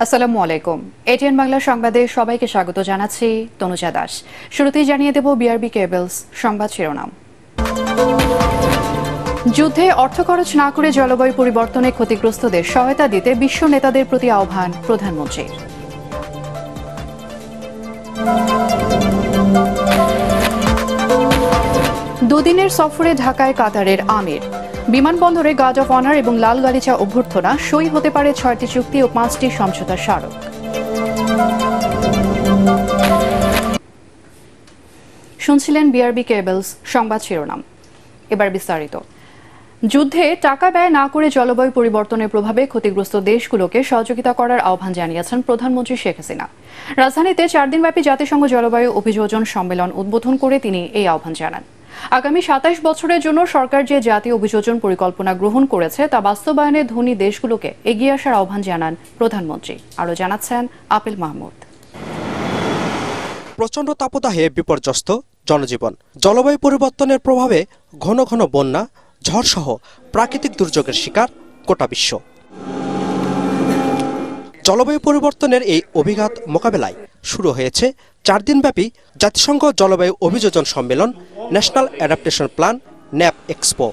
আসসালামু আলাইকুম। এটিএন বাংলা সংবাদে সবাইকে স্বাগত জানাচ্ছি তনুজা দাস। শুরুতেই জানিয়ে দেব বিআরবি কেবলস সংবাদ শিরোনাম। যুদ্ধে অর্থ খরচ না করে জলবায়ু পরিবর্তনে ক্ষতিগ্রস্তদের সহায়তা দিতে বিশ্ব নেতাদের প্রতি আহ্বান প্রধানমন্ত্রীর। দুদিনের সফরে ঢাকায় কাতারের আমির। বিমানবন্দরে গার্ড অফ অনার এবং লাল গালিচা অভ্যর্থনা, সই হতে পারে ৬টি চুক্তি ও ৫টি সমঝোতা স্মারক। শুনছিলেন বিআরবি কেবলস সংবাদ শিরোনাম। এবার বিস্তারিত। যুদ্ধে টাকা ব্যয় না করে জলবায়ু পরিবর্তনের প্রভাবে ক্ষতিগ্রস্ত দেশগুলোকে সহযোগিতা করার আহ্বান জানিয়েছেন প্রধানমন্ত্রী শেখ হাসিনা। রাজধানীতে ৪ দিনব্যাপী জাতিসংঘ জলবায়ু অভিযোজন সম্মেলন উদ্বোধন করে তিনি এই আহ্বান জানান। আগামী ২৭ বছরের জন্য সরকার যে জাতীয় অভিযোজন পরিকল্পনা গ্রহণ করেছে তা বাস্তবায়নে ধনী দেশগুলোকে এগিয়ে আসার আহ্বান জানান প্রধানমন্ত্রী। আরও জানাচ্ছেন আপিল মাহমুদ। প্রচণ্ড তাপদাহে বিপর্যস্ত জনজীবন, জলবায়ু পরিবর্তনের প্রভাবে ঘন ঘন বন্যা, ঝড়সহ প্রাকৃতিক দুর্যোগের শিকার গোটা বিশ্ব। জলবায়ু পরিবর্তনের এই অভিঘাত মোকাবেলায় শুরু হয়েছে ৪ দিনব্যাপী জাতিসংঘ জলবায়ু অভিযোজন সম্মেলন national adaptation plan nap expo.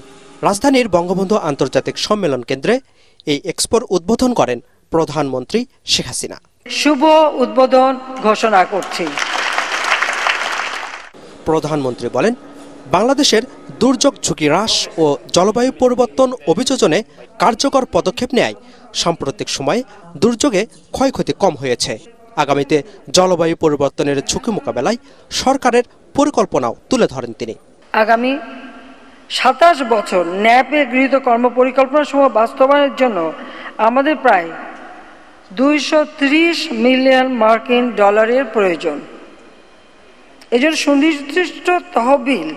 রাজধানীর বঙ্গবন্ধু আন্তর্জাতিক সম্মেলন কেন্দ্রে এই এক্সপোর উদ্বোধন করেন প্রধানমন্ত্রী শেখ হাসিনা। শুভ উদ্বোধন ঘোষণা করছি। প্রধানমন্ত্রী বলেন, বাংলাদেশের দুর্যোগ ঝুঁকি হ্রাস ও জলবায়ু পরিবর্তন অভিযোজনে কার্যকর পদক্ষেপ নেয় সাম্প্রতিক সময়ে দুর্যোগে ক্ষয়ক্ষতি কম হয়েছে। আগামীতে জলবায়ু পরিবর্তনের ঝুঁকি মোকাবেলায় সরকারের পরিকল্পনাও তুলে ধরেন তিনি। আগামী ২৭ বছর ন্যাপে গৃহীত কর্মপরিকল্পনা সমূহ বাস্তবায়নের জন্য আমাদের প্রায় ২৩০ মিলিয়ন মার্কিন ডলারের প্রয়োজন। এজন্য সুনির্দিষ্ট তহবিল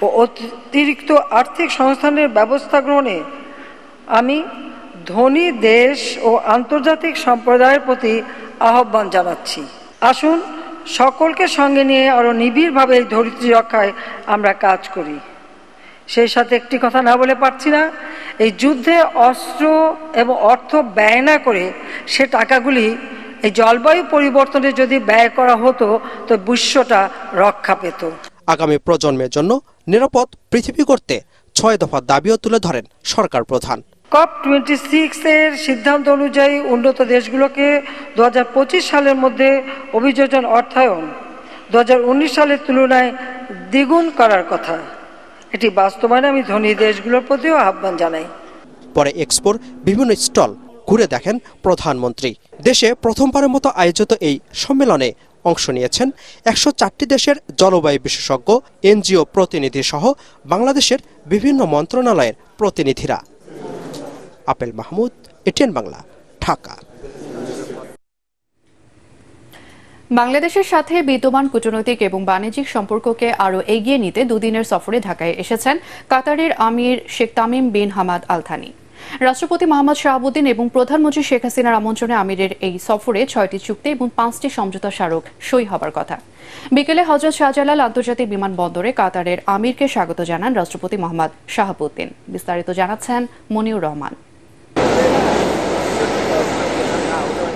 ও অতিরিক্ত আর্থিক সংস্থানের ব্যবস্থা গ্রহণে আমি ধনী দেশ ও আন্তর্জাতিক সম্প্রদায়ের প্রতি আহ্বান জানাচ্ছি। আসুন সকলকে সঙ্গে নিয়ে আরও নিবিড়ভাবে এই ধরিত্রী রক্ষায় আমরা কাজ করি। সেই সাথে একটি কথা না বলে পারছি না, এই যুদ্ধে অস্ত্র এবং অর্থ ব্যয় না করে সে টাকাগুলি এই জলবায়ু পরিবর্তনে যদি ব্যয় করা হতো তো বিশ্বটা রক্ষা পেত। আগামী প্রজন্মের জন্য নিরাপদ পৃথিবী করতে ৬ দফা দাবিও তুলে ধরেন সরকার প্রধান। COP26 এর সিদ্ধান্ত অনুযায়ী উন্নত দেশগুলোকে ২০২৫ সালের মধ্যে অভিযোজন অর্থায়ন ২০১৯ সালের তুলনায় দ্বিগুণ করার কথা। এটি বাস্তবায়নে আমি ধনী দেশগুলোর প্রতিও আহ্বান জানাই। পরে এক্সপোর বিভিন্ন স্টল ঘুরে দেখেন প্রধানমন্ত্রী। দেশে প্রথমবারের মতো আয়োজিত এই সম্মেলনে অংশ নিয়েছেন ১০৪টি দেশের জলবায়ু বিশেষজ্ঞ, এনজিও প্রতিনিধি সহ বাংলাদেশের বিভিন্ন মন্ত্রণালয়ের প্রতিনিধিরা। Appeal Mahmud, ATN Bangla, Dhaka. বাংলাদেশের সাথে বিদ্যমান কূটনৈতিক এবং বাণিজ্যিক সম্পর্ককে আরও এগিয়ে নিতে দুদিনের সফরে ঢাকায় এসেছেন কাতারের আমির Sheikh Tamim bin Hamad Al Thani. রাষ্ট্রপতি মোহাম্মদ শাহাবুদ্দিন এবং প্রধানমন্ত্রী শেখ হাসিনার আমন্ত্রণে আমিরের এই সফরে ৬টি চুক্তি এবং ৫টি সমঝোতা স্মারক সই হবার কথা। বিকেলে হযরত শাহজালাল আন্তর্জাতিক বিমানবন্দরে কাতারের আমিরকে স্বাগত জানান রাষ্ট্রপতি মোহাম্মদ শাহাবুদ্দিন। বিস্তারিত জানাচ্ছেন মনিউর রহমান।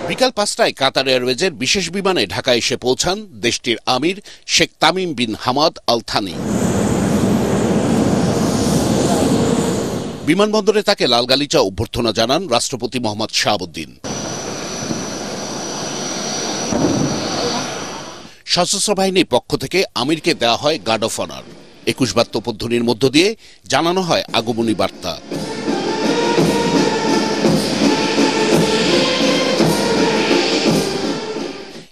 বিকাল ৫টায় কাতার এয়ারওয়েজের বিশেষ বিমানে ঢাকায় এসে পৌঁছান দেশটির আমির Sheikh Tamim bin Hamad Al Thani. বিমানবন্দরে তাকে লাল গালিচা অভ্যর্থনা জানান রাষ্ট্রপতি মোহাম্মদ শাহাবুদ্দিন। সশস্ত্র বাহিনীর পক্ষ থেকে আমিরকে দেওয়া হয় গার্ড অফ অনার। ২১ বার তোপধ্বনির মধ্য দিয়ে জানানো হয় আগমনী বার্তা।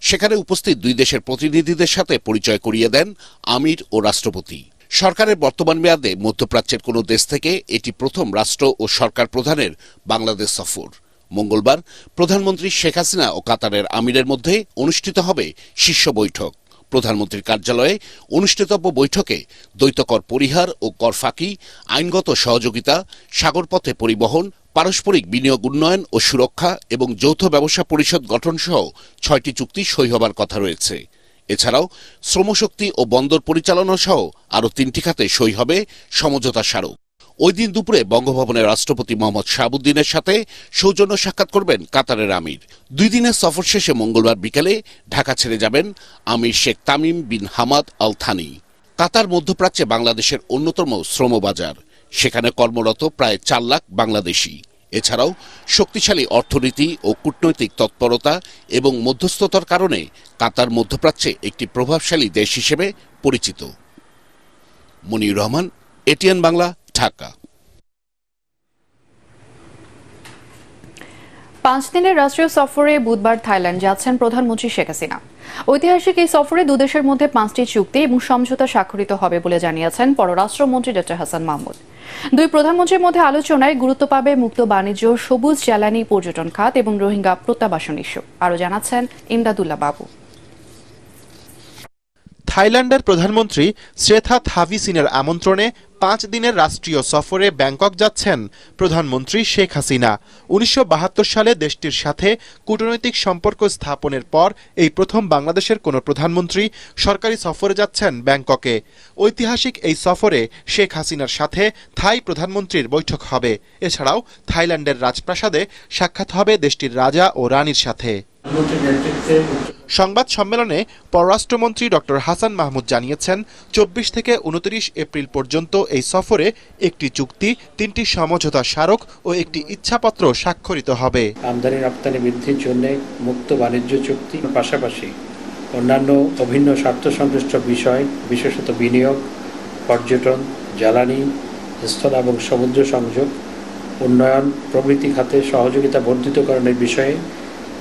সেখানে উপস্থিত দুই দেশের প্রতিনিধিদের সাথে পরিচয় করিয়ে দেন আমির ও রাষ্ট্রপতি। সরকারের বর্তমান মেয়াদে মধ্যপ্রাচ্যের কোনো দেশ থেকে এটি প্রথম রাষ্ট্র ও সরকার প্রধানের বাংলাদেশ সফর। মঙ্গলবার প্রধানমন্ত্রী শেখ হাসিনা ও কাতারের আমিরের মধ্যে অনুষ্ঠিত হবে শীর্ষ বৈঠক। প্রধানমন্ত্রীর কার্যালয়ে অনুষ্ঠিতব্য বৈঠকে দ্বৈত কর পরিহার ও কর ফাঁকি, আইনগত সহযোগিতা, সাগরপথে পরিবহন, পারস্পরিক বিনিয়োগ উন্নয়ন ও সুরক্ষা এবং যৌথ ব্যবসা পরিষদ গঠনসহ ৬টি চুক্তি সই হবার কথা রয়েছে। এছাড়াও শ্রমশক্তি ও বন্দর পরিচালনা সহ আরও ৩টি খাতে সই হবে সমঝোতা স্মারক। ওই দিন দুপুরে বঙ্গভবনের রাষ্ট্রপতি মোহাম্মদ শাহাবুদ্দিনের সাথে সৌজন্য সাক্ষাৎ করবেন কাতারের আমির। 2 দিনের সফর শেষে মঙ্গলবার বিকেলে ঢাকা ছেড়ে যাবেন আমির Sheikh Tamim bin Hamad Al Thani. Qatar মধ্যপ্রাচ্যে বাংলাদেশের অন্যতম শ্রমবাজার, সেখানে কর্মরত প্রায় 4 লাখ বাংলাদেশি। এছাড়াও শক্তিশালী অর্থনীতি ও কূটনৈতিক তৎপরতা এবং মধ্যস্থতার কারণে কাতার মধ্যপ্রাচ্যে একটি প্রভাবশালী দেশ হিসেবে পরিচিত। মনির রহমান, এটিএন বাংলা, ঢাকা। 5 দিনের রাষ্ট্রীয় সফরে বুধবার থাইল্যান্ড যাচ্ছেন প্রধানমন্ত্রী শেখ হাসিনা। ঐতিহাসিক এই সফরে দুদেশের মধ্যে 5টি চুক্তি এবং সমঝোতা স্বাক্ষরিত হবে বলে জানিয়েছেন পররাষ্ট্রমন্ত্রী ডক্টর হাসান মাহমুদ। দুই প্রধানমন্ত্রীর মধ্যে আলোচনায় গুরুত্ব পাবে মুক্ত বাণিজ্য, সবুজ জ্বালানি, পর্যটন খাত এবং রোহিঙ্গা প্রত্যাবাসন ইস্যু। আরও জানাচ্ছেন ইমদাদুল্লাহ বাবু। থাইল্যান্ডের প্রধানমন্ত্রী শ্রেথা থাভিসিনের আমন্ত্রণে 5 দিনের রাষ্ট্রীয় সফরে ব্যাংকক যাচ্ছেন প্রধানমন্ত্রী শেখ হাসিনা। 1972 সালে দেশটির সাথে কূটনৈতিক সম্পর্ক স্থাপনের পর এই প্রথম বাংলাদেশের কোনো প্রধানমন্ত্রী সরকারি সফরে যাচ্ছেন ব্যাংককে। ঐতিহাসিক এই সফরে শেখ হাসিনার সাথে থাই প্রধানমন্ত্রীর বৈঠক হবে। এছাড়াও থাইল্যান্ডের রাজপ্রাসাদে সাক্ষাৎ হবে দেশটির রাজা ও রানীর সাথে। সংবাদ সম্মেলনে পররাষ্ট্রমন্ত্রী ডক্টর হাসান মাহমুদ জানিয়েছেন, 24 থেকে 29 এপ্রিল পর্যন্ত এই সফরে একটি চুক্তি, 3টি সমঝোতা স্মারক ও একটি ইচ্ছাপত্র স্বাক্ষরিত হবে। আমদানি রপ্তানি বৃদ্ধির জন্য মুক্ত বাণিজ্য চুক্তির পাশাপাশি অন্যান্য অভিন্ন স্বার্থ সংশ্লিষ্ট বিষয়, বিশেষত বিনিয়োগ, পর্যটন, জ্বালানি, স্থল এবং সমুদ্র সংযোগ, উন্নয়ন প্রভৃতি খাতে সহযোগিতা বর্ধিতকরণের বিষয়ে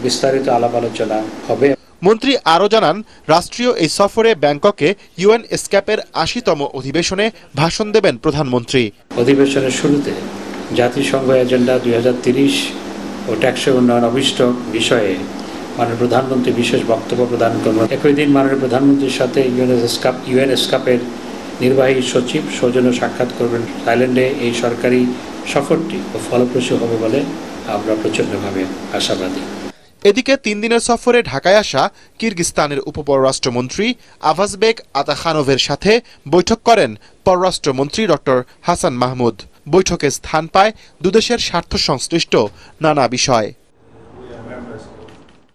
বিস্তারিত আলাপ আলোচনা হবে। মন্ত্রী আরও জানান, রাষ্ট্রীয় এই সফরে ব্যাংককে ইউএন এসক্যাপের 80তম অধিবেশনে ভাষণ দেবেন প্রধানমন্ত্রী। অধিবেশনের শুরুতে জাতিসংঘ এজেন্ডা 2030 ও ট্যাক্সের উন্নয়ন অভিষ্ট বিষয়ে মাননীয় প্রধানমন্ত্রী বিশেষ বক্তব্য প্রদান করবেন। একই দিন মাননীয় প্রধানমন্ত্রীর সাথে ইউএন এসক্যাপের নির্বাহী সচিব সৌজন্য সাক্ষাৎ করবেন। থাইল্যান্ডে এই সরকারি সফরটি ফলপ্রসূ হবে বলে আমরা প্রচণ্ডভাবে আশাবাদী। এদিকে 3 দিনের সফরে ঢাকায় আসা কিরগিস্তানের উপপররাষ্ট্রমন্ত্রী আভাজবেক আতাখানোভের সাথে বৈঠক করেন পররাষ্ট্রমন্ত্রী ডক্টর হাসান মাহমুদ। বৈঠকে স্থান পায় দুদেশের স্বার্থ সংশ্লিষ্ট নানা বিষয়।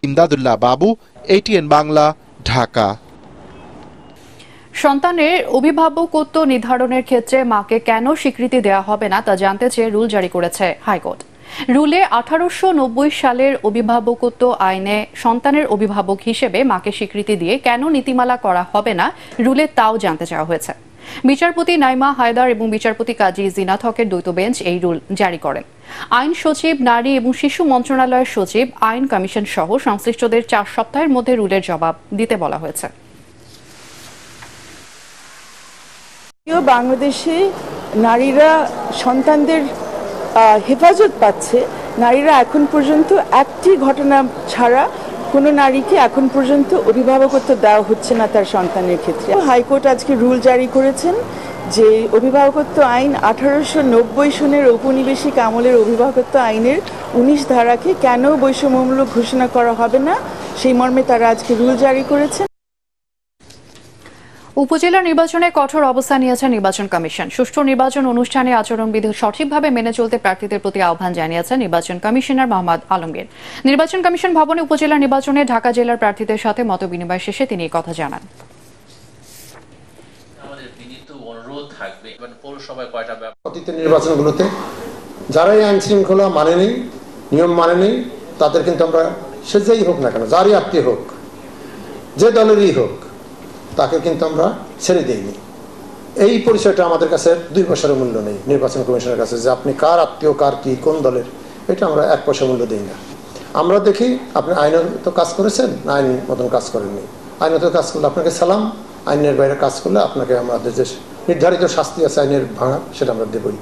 ইমদাদুল্লাহ বাবু, এটিএন বাংলা, ঢাকা। সন্তানের অভিভাবকত্ব নির্ধারণের ক্ষেত্রে মাকে কেন স্বীকৃতি দেওয়া হবে না তা জানতে চেয়ে রুল জারি করেছে হাইকোর্ট। রুলে 1890 সালের অভিভাবকত্ব আইনে সন্তানের অভিভাবক হিসেবে মাকে স্বীকৃতি দিয়ে কেন নীতিমালা করা হবে না রুলে তাও জানতে চাওয়া হয়েছে। বিচারপতি নাইমা হায়দার এবং বিচারপতি কাজী জিনাত হকের দ্বৈত বেঞ্চ এই রুল জারি করেন। আইন সচিব, নারী এবং শিশু মন্ত্রণালয়ের সচিব, আইন কমিশন সহ সংশ্লিষ্টদের 4 সপ্তাহের মধ্যে রুলের জবাব দিতে বলা হয়েছে। বাংলাদেশে নারীরা সন্তানদের হেফাজত পাচ্ছে। নারীরা এখন পর্যন্ত একটি ঘটনা ছাড়া কোনো নারীকে এখন পর্যন্ত অভিভাবকত্ব দেওয়া হচ্ছে না তার সন্তানের ক্ষেত্রে। হাইকোর্ট আজকে রুল জারি করেছেন যে অভিভাবকত্ব আইন 1890 সনের ঔপনিবেশিক আমলের অভিভাবকত্ব আইনের 19 ধারাকে কেন বৈষম্যমূলক ঘোষণা করা হবে না, সেই মর্মে তারা আজকে রুল জারি করেছেন। উপজেলা নির্বাচনে কঠোর অবস্থান নিয়েছে নির্বাচন কমিশন। সুষ্ঠু নির্বাচন অনুষ্ঠানে আচরণবিধি সঠিকভাবে মেনে চলতে প্রার্থীদের প্রতি আহ্বান জানিয়েছেন নির্বাচন কমিশনার মোহাম্মদ আলমগীর। নির্বাচন কমিশন ভবনে উপজেলা নির্বাচনে ঢাকা জেলার প্রার্থীদের সাথে মতবিনিময় শেষে তিনি এই কথা জানান। অতীতের নির্বাচনগুলোতে যারা এই আইন শৃঙ্খলা মানেনি, নিয়ম মানেনি, তাদের কিন্তু আমরা সে যেই হোক না কেন, যারই আত্মীয় হোক, যে দলেরই হোক, তাকে কিন্তু আমরা ছেড়ে দিইনি। এই পরিচয়টা আমাদের কাছে 2 পয়সার মূল্য নেই নির্বাচন কমিশনের কাছে, যে আপনি কার আত্মীয়, কার কি, কোন দলের, এটা আমরা 1 পয়সা মূল্য দিই না। আমরা দেখি আপনি আইনত কাজ করেছেন না আইন মতন কাজ করেননি। আইনত কাজ করলে আপনাকে সালাম, আইনের বাইরে কাজ করলে আপনাকে আমাদের যে নির্ধারিত শাস্তি আছে আইনের ভাঙা, সেটা আমরা দেবই।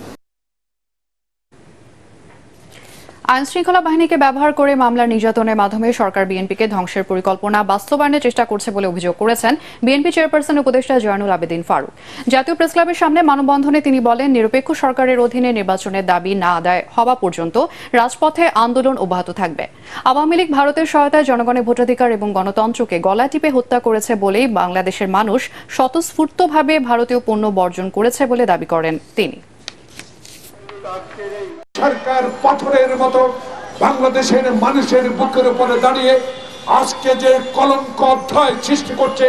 আইন শৃঙ্খলা বাহিনীকে ব্যবহার করে মামলার নির্যাতনের মাধ্যমে সরকার বিএনপিকে ধ্বংসের পরিকল্পনা বাস্তবায়নের চেষ্টা করছে বলে অভিযোগ করেছেন বিএনপি চেয়ারপারসন উপদেষ্টা জয়নুল আবেদিন ফারুক। জাতীয় প্রেসক্লাবের সামনে মানববন্ধনে তিনি বলেন, নিরপেক্ষ সরকারের অধীনে নির্বাচনের দাবি না আদায় হওয়া পর্যন্ত রাজপথে আন্দোলন অব্যাহত থাকবে। আওয়ামী লীগ ভারতের সহায়তায় জনগণের ভোটাধিকার এবং গণতন্ত্রকে গলা টিপে হত্যা করেছে বলেই বাংলাদেশের মানুষ স্বতঃস্ফূর্তভাবে ভারতীয় পণ্য বর্জন করেছে বলে দাবি করেন তিনি। সরকার পাথরের মতো বাংলাদেশের মানুষের বুকের উপরে দাঁড়িয়ে আজকে যে কলঙ্ক অধ্যায় সৃষ্টি করছে,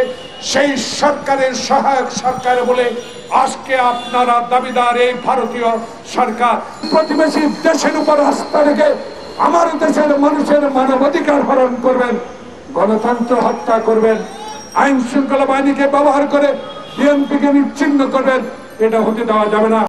সেই সরকারের সহায়ক সরকার বলে আজকে আপনারা দাবিদার এই ভারতীয় সরকার। প্রতিবেশী দেশের উপর আস্থা রেখে আমার দেশের মানুষের মানবাধিকার হরণ করবেন, গণতন্ত্র হত্যা করবেন, আইন শৃঙ্খলা বাহিনীকে ব্যবহার করে বিএনপিকে নিশ্চিহ্ন করবেন, এটা হতে দেওয়া যাবে না।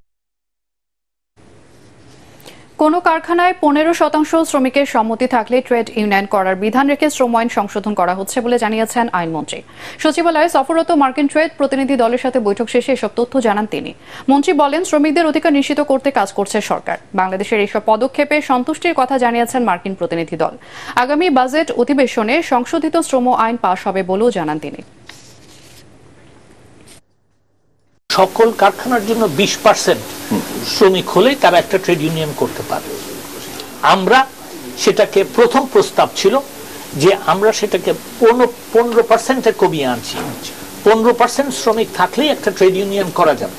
কোনো কারখানায় 15% শ্রমিকের সম্মতি থাকলে ট্রেড ইউনিয়ন করার বিধান রেখে শ্রম আইন সংশোধন করা হচ্ছে বলে জানিয়েছেন আইনমন্ত্রী। সচিবালয়ে সফররত মার্কিন ট্রেড প্রতিনিধি দলের সাথে বৈঠক শেষে এসব তথ্য জানান তিনি। মন্ত্রী বলেন, শ্রমিকদের অধিকার নিশ্চিত করতে কাজ করছে সরকার। বাংলাদেশের এইসব পদক্ষেপে সন্তুষ্টির কথা জানিয়েছেন মার্কিন প্রতিনিধি দল। আগামী বাজেট অধিবেশনে সংশোধিত শ্রম আইন পাশ হবে বলেও জানান তিনি। সকল কারখানার জন্য 20% শ্রমিক হলে তারা একটা ট্রেড ইউনিয়ন করতে পারে। আমরা সেটাকে প্রথম প্রস্তাব ছিল যে আমরা সেটাকে 15% কমিয়ে আনছি। 15% শ্রমিক থাকলেই একটা ট্রেড ইউনিয়ন করা যাবে।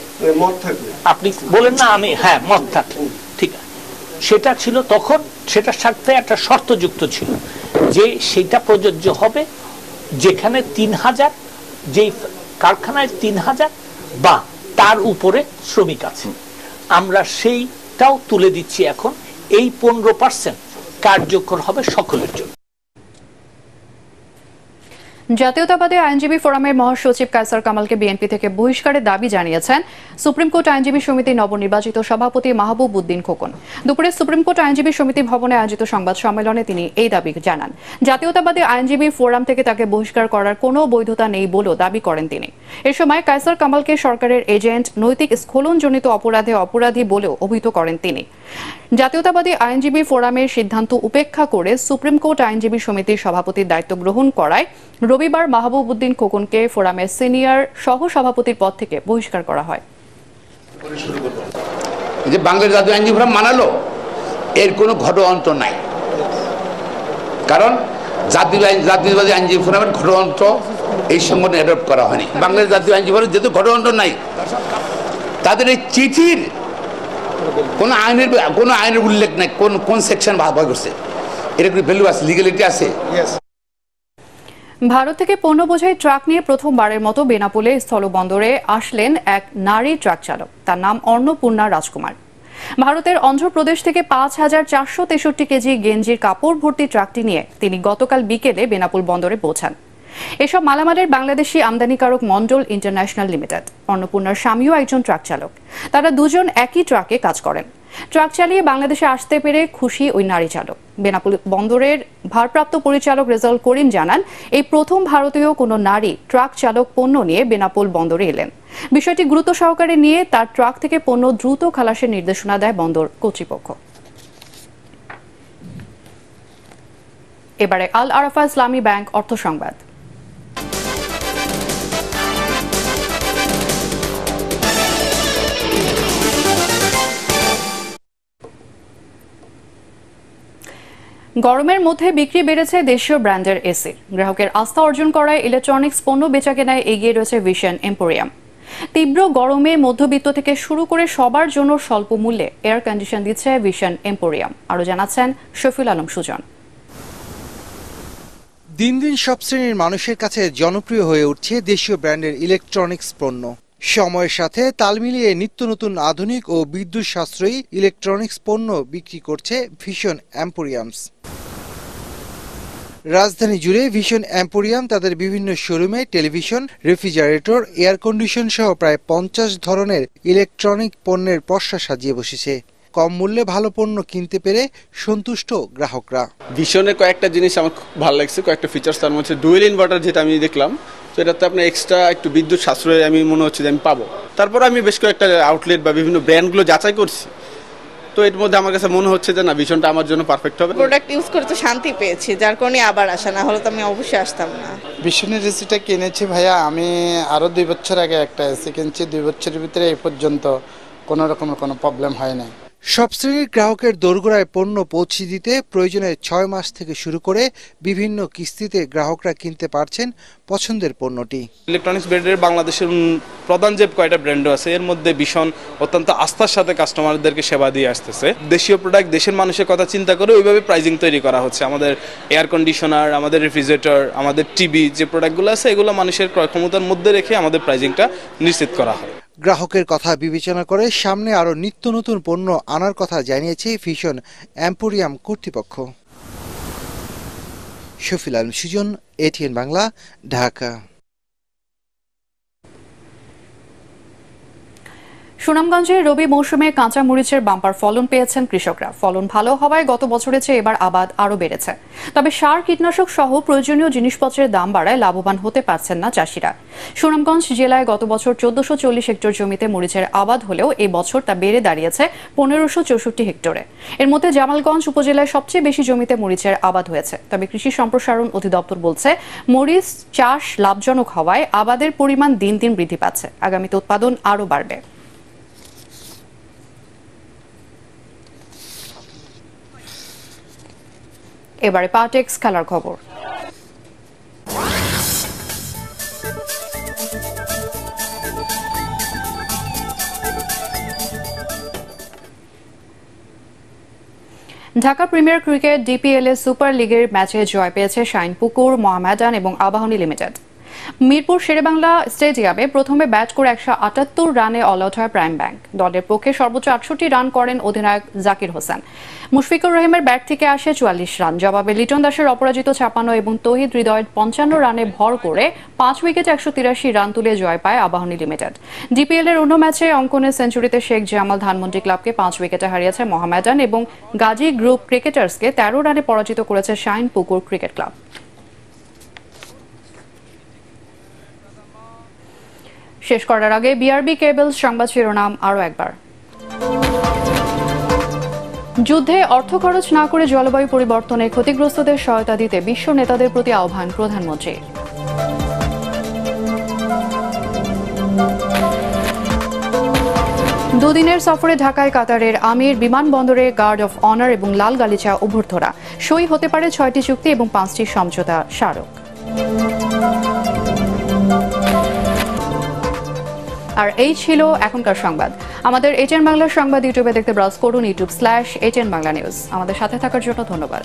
আপনি বলেন না, আমি মত থাকলে ঠিক আছে, সেটা ছিল তখন। সেটার সাথে একটা শর্তযুক্ত ছিল যে সেটা প্রযোজ্য হবে যেখানে 3000, যেই কারখানায় 3000 বা তার উপরে শ্রমিক আছে। আমরা সেইটাও তুলে দিচ্ছি এখন। এই 15% কার্যকর হবে সকলের জন্য। জাতীয়তাবাদী আইনজীবী ফোরামের মহাসচিব কায়সার কামালকে বিএনপি থেকে বহিষ্কারের দাবি জানিয়েছেন সুপ্রিম কোর্ট আইনজীবী সমিতির নবনির্বাচিত সভাপতি মাহবুব উদ্দিন খোকন। দুপুরে সুপ্রিম কোর্ট আইনজীবী সমিতি ভবনে আয়োজিত সংবাদ সম্মেলনে তিনি এই দাবি জানান। জাতীয়তাবাদী আইনজীবী ফোরাম থেকে তাকে বহিষ্কার করার কোনো বৈধতা নেই বলেও দাবি করেন তিনি। এ সময় কায়সার কামালকে সরকারের এজেন্ট, নৈতিক স্খলনজনিত অপরাধে অপরাধী বলেও অভিহিত করেন তিনি। জাতীয়তাবাদী আইনজীবী ফোরামের সিদ্ধান্ত উপেক্ষা করে সুপ্রিম কোর্ট আইনজীবী সমিতির সভাপতির দায়িত্ব গ্রহণ করায় রবিবার মাহবুব উদ্দিন খোকনকে ফোরামের সিনিয়র সহ সভাপতির পদ থেকে বহিষ্কার করা হয়। যে বাংলাদেশ জাতীয় আইনজীবী ফোরাম মানালো, এর কোনো ঘটনান্ত নাই। কারণ জাতীয়বাদী আইনজীবী ফোরামের ঘটনান্ত এই সংগঠনে অ্যাডপ্ট করা হয়নি। বাংলাদেশ জাতীয় আইনজীবী ফোরাম যেহেতু ঘটনান্ত নাই, তাদের এই চিঠির কোনো আইনের উল্লেখ নাই, কোন সেকশন ব্যবহার করছে, এটা কোনো ভ্যালু আছে, লিগ্যালিটি আছে। ভারত থেকে পণ্য বোঝাই ট্রাক নিয়ে প্রথমবারের মতো বেনাপোলে স্থলবন্দরে আসলেন এক নারী ট্রাক চালক। তার নাম অন্নপূর্ণা রাজকুমার। ভারতের অন্ধ্রপ্রদেশ থেকে 5463 কেজি গেঞ্জির কাপড় ভর্তি ট্রাকটি নিয়ে তিনি গতকাল বিকেলে বেনাপোল বন্দরে পৌঁছান। এসব মালামালের বাংলাদেশি আমদানিকারক মন্ডল ইন্টারন্যাশনাল লিমিটেড। অন্নপূর্ণার স্বামীও একজন ট্রাক চালক। তারা দুজন একই ট্রাকে কাজ করেন। ট্রাক চালিয়ে বাংলাদেশে আসতে পেরে খুশি ওই নারী চালক। বেনাপোল বন্দরের ভারপ্রাপ্ত পরিচালক রেজাউল করিম জানান, এই প্রথম ভারতীয় কোনো নারী ট্রাক চালক পণ্য নিয়ে বেনাপোল বন্দরে এলেন। বিষয়টি গুরুত্ব সহকারে নিয়ে তার ট্রাক থেকে পণ্য দ্রুত খালাসের নির্দেশনা দেয় বন্দর কর্তৃপক্ষ। এবারে আল আরাফা ইসলামী ব্যাংক অর্থ সংবাদ। গরমের মধ্যে বিক্রি বেড়েছে দেশীয় ব্র্যান্ডের এসি। গ্রাহকের আস্থা অর্জন করায় ইলেকট্রনিক্স পণ্য বেচাকেনায় এগিয়ে রয়েছে ভিশন এম্পোরিয়াম। তীব্র গরমে মধ্যবিত্ত থেকে শুরু করে সবার জন্য স্বল্প মূল্যে এয়ার কন্ডিশন দিচ্ছে ভিশন এম্পোরিয়াম। আরও জানাচ্ছেন শফিউল আলম সুজন। দিন দিন সব শ্রেণীর মানুষের কাছে জনপ্রিয় হয়ে উঠছে দেশীয় ব্র্যান্ডের ইলেকট্রনিক্স পণ্য। সময়ের সাথে তাল মিলিয়ে নিত্য নতুন আধুনিক ও বিদ্যুৎ সাশ্রয়ী ইলেকট্রনিক্স পণ্য বিক্রি করছে ভিশন এম্পোরিয়ামস। রাজধানী জুড়ে ভিশন এম্পোরিয়াম তাদের বিভিন্ন শোরুমে টেলিভিশন, রেফ্রিজারেটর, এয়ার কন্ডিশন সহ প্রায় 50 ধরনের ইলেকট্রনিক পণ্যের পসরা সাজিয়ে বসেছে। কম মূল্যে ভালো পণ্য কিনতে পেরে সন্তুষ্ট গ্রাহকরা। ভিশনের কয়েকটা জিনিস আমার খুব ভালো লাগছে, কয়েকটা ফিচার্স। তার মধ্যে ডুয়েল ইনভার্টার, যেটা আমি দেখলাম, তো এটাতে আপনার এক্সট্রা একটু বিদ্যুৎ সাশ্রয় আমি মনে হচ্ছে যে আমি পাবো। তারপর আমি বেশ কয়েকটা আউটলেট বা বিভিন্ন ব্র্যান্ডগুলো যাচাই করছি, তো এর মধ্যে আমার কাছে মনে হচ্ছে যে না, ভিশনটা আমার জন্য পারফেক্ট হবে। প্রোডাক্ট ইউজ করে তো শান্তি পেয়েছি, যার কারণে আবার আসা, না হলে তো আমি অবশ্যই আসতাম না। ভিশনের এসিটা কিনেছি ভাইয়া, আমি আরও 2 বছর আগে একটা এসি কিনছি। 2 বছরের ভিতরে এই পর্যন্ত কোনো রকমের কোনো প্রবলেম হয় নাই। সব শ্রেণীর গ্রাহকের দোরগোড়ায় পণ্য পৌঁছে দিতে প্রয়োজনে 6 মাস থেকে শুরু করে বিভিন্ন কিস্তিতে গ্রাহকরা কিনতে পারছেন পছন্দের পণ্যটি। ইলেকট্রনিক্স ব্র্যান্ডের বাংলাদেশের প্রধান যে কয়টা ব্র্যান্ড আছে এর মধ্যে ভীষণ অত্যন্ত আস্থার সাথে কাস্টমারদেরকে সেবা দিয়ে আসতেছে। দেশীয় প্রোডাক্ট, দেশের মানুষের কথা চিন্তা করে ওইভাবে প্রাইজিং তৈরি করা হচ্ছে। আমাদের এয়ার কন্ডিশনার, আমাদের রেফ্রিজারেটর, আমাদের টিভি যে প্রোডাক্টগুলো আছে এগুলো মানুষের ক্রয় ক্ষমতার মধ্যে রেখে আমাদের প্রাইজিংটা নিশ্চিত করা হয়। গ্রাহকের কথা বিবেচনা করে সামনে আরো নিত্য নতুন পণ্য আনার কথা জানিয়েছে ভিশন এম্পোরিয়াম কর্তৃপক্ষ। শফিল আলম সুজন, এটিএন বাংলা, ঢাকা। সুনামগঞ্জে রবি মৌসুমে কাঁচা মরিচের বাম্পার ফলন পেয়েছেন কৃষকরা। ফলন ভালো হওয়ায় গত বছরের চেয়ে এবার আবাদ আরও বেড়েছে। তবে সার, কীটনাশক সহ প্রয়োজনীয় জিনিসপত্রের দাম বাড়ায় লাভবান হতে পারছেন না চাষিরা। সুনামগঞ্জ জেলায় গত বছর 1440 হেক্টর জমিতে মরিচের আবাদ হলেও এই বছর তা বেড়ে দাঁড়িয়েছে 1564 হেক্টরে। এর মধ্যে জামালগঞ্জ উপজেলায় সবচেয়ে বেশি জমিতে মরিচের আবাদ হয়েছে। তবে কৃষি সম্প্রসারণ অধিদপ্তর বলছে, মরিচ চাষ লাভজনক হওয়ায় আবাদের পরিমাণ দিন দিন বৃদ্ধি পাচ্ছে। আগামীতে উৎপাদন আরও বাড়বে। এবারে পার্টেক্স খেলার খবর। ঢাকা প্রিমিয়ার ক্রিকেট ডিপিএল এর সুপার লিগের ম্যাচে জয় পেয়েছে শাইনপুকুর, মোহামেডান এবং আবাহনী লিমিটেড। মিরপুর শেরেবাংলা স্টেডিয়ামে প্রথমে ব্যাট করে 178 রানে অল আউট হয় প্রাইম ব্যাংক। দলের পক্ষে সর্বোচ্চ 68 রান করেন অধিনায়ক জাকির হোসেন। মুশফিকুর রহিমের ব্যাট থেকে আসে 44 রান। জবাবে লিটন দাসের অপরাজিত 56 এবং তৌহিদ হৃদয়ের 55 রানে ভর করে 5 উইকেটে 183 রান তুলে জয় পায় আবাহনী লিমিটেড। ডিপিএল এর অন্য ম্যাচে অঙ্কনের সেঞ্চুরিতে শেখ জামাল ধানমন্ডি ক্লাবকে 5 উইকেটে হারিয়েছে মোহামেডান এবং গাজী গ্রুপ ক্রিকেটার্সকে 13 রানে পরাজিত করেছে শাইনপুকুর ক্রিকেট ক্লাব। শেষ করার আগে বিআরবি কেবলস সংবাদ শিরোনাম আরও একবার। যুদ্ধে অর্থ খরচ না করে জলবায়ু পরিবর্তনে ক্ষতিগ্রস্তদের সহায়তা দিতে বিশ্ব নেতাদের প্রতি আহ্বান প্রধানমন্ত্রীর। দুদিনের সফরে ঢাকায় কাতারের আমির, বিমানবন্দরে গার্ড অফ অনার এবং লাল গালিচা অভ্যর্থনা। সই হতে পারে 6টি চুক্তি এবং 5টি সমঝোতা স্মারক। আর এই ছিল এখনকার সংবাদ। আমাদের এটিএন বাংলা সংবাদ ইউটিউবে দেখতে ব্রাউজ করুন youtube/ATN Bangla News। আমাদের সাথে থাকার জন্য ধন্যবাদ।